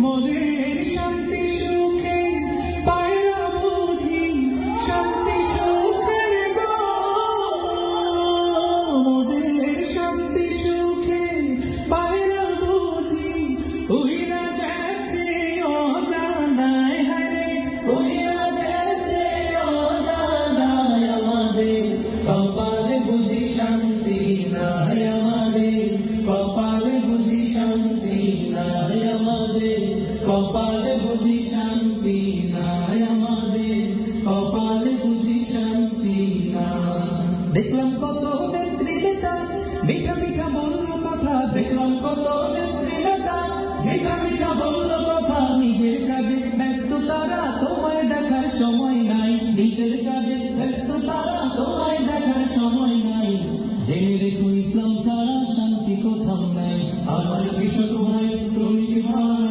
মোদের শান্তি সুখে পায়রা বুঝি শান্তি সুখের গো, মোদের শান্তি সুখে পায়রা বুঝি উইরা গেছে অজানায় হারে, উইরা গেছে অজানায় আমাদের কপালে বুঝি শান্তি নাই, আমাদের কপালে বুঝি শান্তি নাই, আমাদের কপালে বুঝি শান্তি নাই, আমাদের কপালে বুঝি শান্তি নাই। দেখলাম কত নেত্রী নেতা মিঠা মিঠা বলল কথা, দেখলাম কত নেত্রী নেতা মিঠা মিঠা বলল কথা, নিজের কাজে ব্যস্ত তারা তোমায় দেখার সময় নাই, নিজের কাজে ব্যস্ত তারা তোমায় দেখার সময় নাই। জেনে রেখো ইসলাম ছাড়া শান্তি কোথাও নাই, আমার কৃষক ভাই